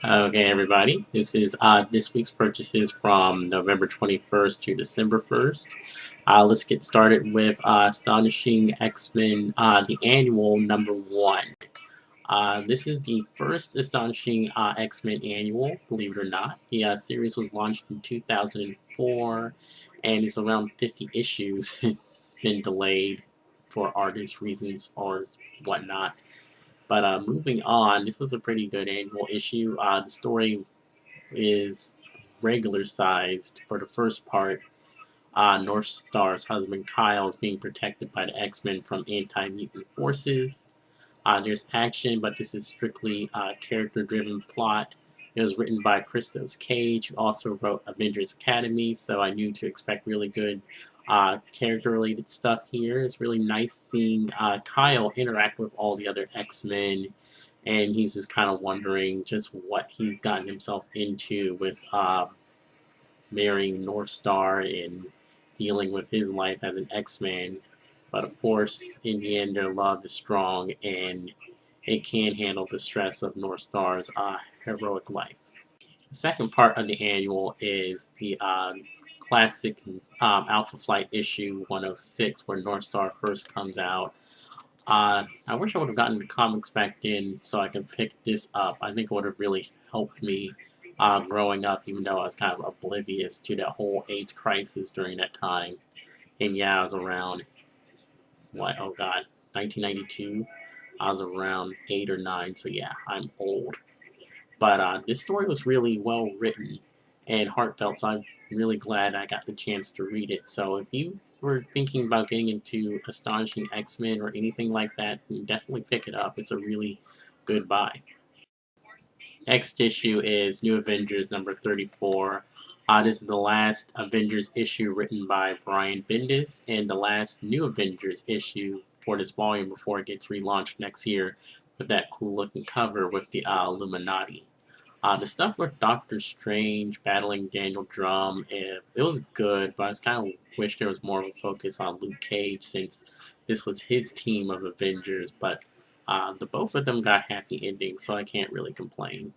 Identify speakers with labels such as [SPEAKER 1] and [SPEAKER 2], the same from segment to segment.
[SPEAKER 1] Okay, everybody. This is this week's purchases from November 21st to December 1st. Let's get started with Astonishing X-Men, the annual #1. This is the first Astonishing X-Men annual, believe it or not. The series was launched in 2004, and it's around 50 issues. It's been delayed for artist reasons or whatnot. But moving on, this was a pretty good annual issue. The story is regular sized for the first part. North Star's husband Kyle is being protected by the X-Men from anti-mutant forces. There's action, but this is strictly character-driven plot. It was written by Christos Cage, who also wrote Avengers Academy, so I knew to expect really good character-related stuff here. It's really nice seeing Kyle interact with all the other X-Men, and he's just kind of wondering just what he's gotten himself into with marrying North Star and dealing with his life as an X-Man. But of course, in the end, their love is strong and it can handle the stress of North Star's heroic life. The second part of the annual is the classic Alpha Flight issue 106, where North Star first comes out. I wish I would have gotten the comics back then so I could pick this up. I think it would have really helped me growing up, even though I was kind of oblivious to that whole AIDS crisis during that time. And yeah, I was around, what, oh god, 1992? I was around 8 or 9, so yeah, I'm old. But this story was really well written and heartfelt, so I'm really glad I got the chance to read it. So if you were thinking about getting into Astonishing X-Men or anything like that, definitely pick it up. It's a really good buy. Next issue is New Avengers number 34. This is the last Avengers issue written by Brian Bendis and the last New Avengers issue for this volume before it gets relaunched next year with that cool looking cover with the Illuminati. The stuff with Doctor Strange battling Daniel Drum, it was good, but I just kind of wish there was more of a focus on Luke Cage since this was his team of Avengers, but the both of them got happy endings, so I can't really complain.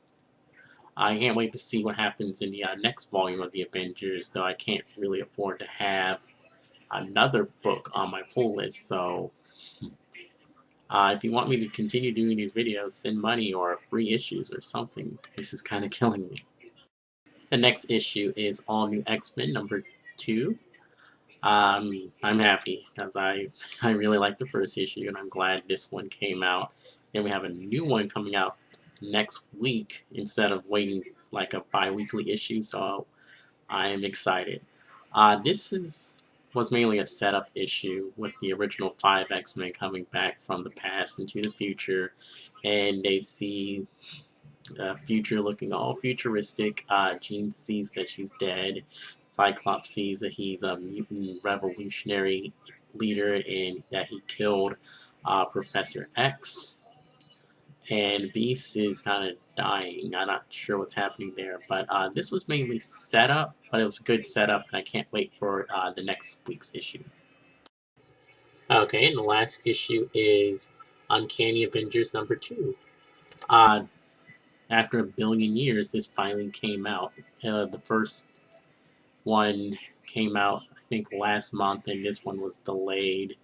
[SPEAKER 1] I can't wait to see what happens in the next volume of the Avengers, though I can't really afford to have another book on my pull list, so if you want me to continue doing these videos, send money or free issues or something. This is kind of killing me. The next issue is All New X-Men #2. I'm happy because I really like the first issue and I'm glad this one came out. And we have a new one coming out next week instead of waiting like a bi-weekly issue, so I am excited. This was mainly a setup issue with the original 5 X-Men coming back from the past into the future, and they see future looking all futuristic. Jean sees that she's dead. Cyclops sees that he's a mutant revolutionary leader and that he killed Professor X. And Beast is kind of dying. I'm not sure what's happening there, but this was mainly setup, but it was a good setup, and I can't wait for the next week's issue. Okay, and the last issue is Uncanny Avengers #2. Uh, After a billion years, this finally came out. The first one came out, I think, last month, and this one was delayed.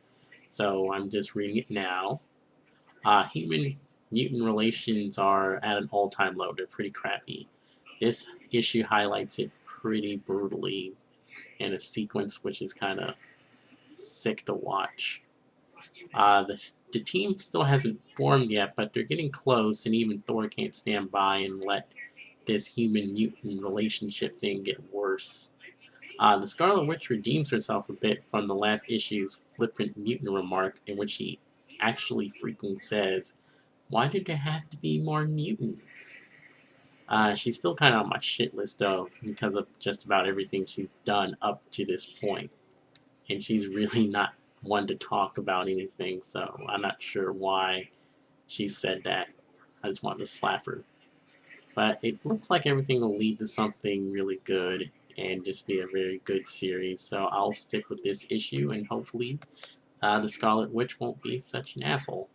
[SPEAKER 1] So I'm just reading it now. Human mutant relations are at an all-time low. They're pretty crappy. This issue highlights it pretty brutally in a sequence which is kind of sick to watch. The team still hasn't formed yet, but they're getting close, and even Thor can't stand by and let this human-mutant relationship thing get worse. The Scarlet Witch redeems herself a bit from the last issue's flippant mutant remark in which she actually freaking says, "Why did there have to be more mutants?" She's still kind of on my shit list though, because of just about everything she's done up to this point. And she's really not one to talk about anything, so I'm not sure why she said that. I just wanted to slap her. But it looks like everything will lead to something really good and just be a very good series. So I'll stick with this issue and hopefully the Scarlet Witch won't be such an asshole.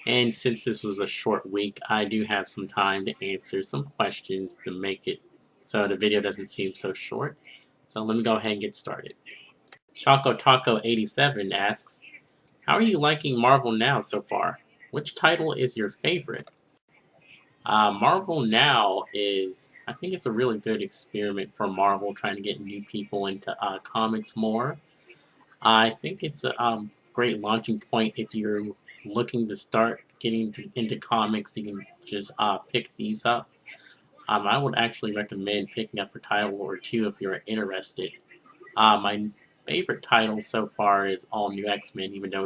[SPEAKER 1] And since this was a short week, I do have some time to answer some questions to make it so the video doesn't seem so short. So let me go ahead and get started. Choco Taco 87 asks, how are you liking Marvel Now so far? Which title is your favorite? Marvel Now is, I think it's a really good experiment for Marvel trying to get new people into comics more. I think it's a great launching point if you're looking to start getting into comics. You can just pick these up. I would actually recommend picking up a title or two if you're interested. My favorite title so far is All New X-Men, even though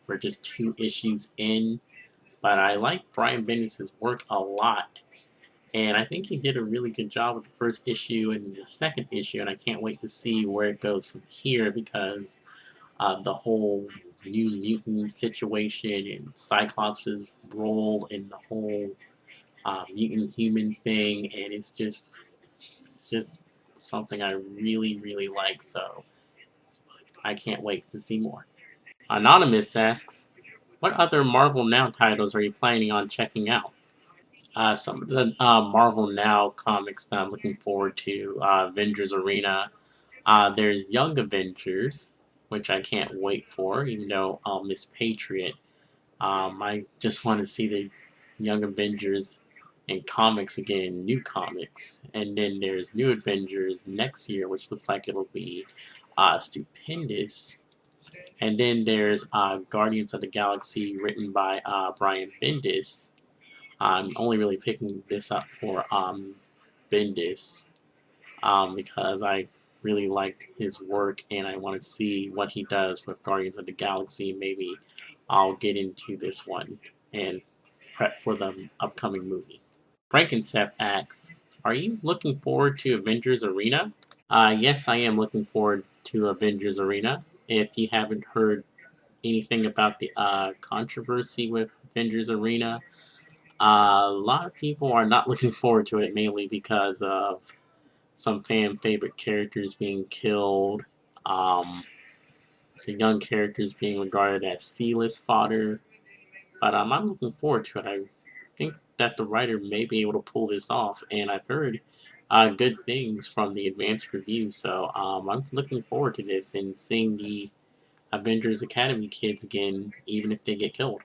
[SPEAKER 1] we're just 2 issues in. But I like Brian Bendis' work a lot. And I think he did a really good job with the first issue and the second issue, and I can't wait to see where it goes from here because the whole New Mutant situation and Cyclops' role in the whole mutant human thing, and it's just something I really like. So I can't wait to see more. Anonymous asks, what other Marvel Now titles are you planning on checking out? Some of the Marvel Now comics that I'm looking forward to, Avengers Arena. There's Young Avengers, which I can't wait for, even though Miss Patriot. I just want to see the Young Avengers in comics again, new comics. And then there's New Avengers next year, which looks like it'll be stupendous. And then there's Guardians of the Galaxy, written by Brian Bendis. I'm only really picking this up for Bendis because I really like his work and I want to see what he does with Guardians of the Galaxy. Maybe I'll get into this one and prep for the upcoming movie. Frankenstep asks, are you looking forward to Avengers Arena? Yes, I am looking forward to Avengers Arena. If you haven't heard anything about the controversy with Avengers Arena, a lot of people are not looking forward to it, mainly because of some fan favorite characters being killed, some young characters being regarded as C-list fodder. But I'm looking forward to it. I think that the writer may be able to pull this off, and I've heard good things from the advanced review. So I'm looking forward to this and seeing the Avengers Academy kids again, even if they get killed.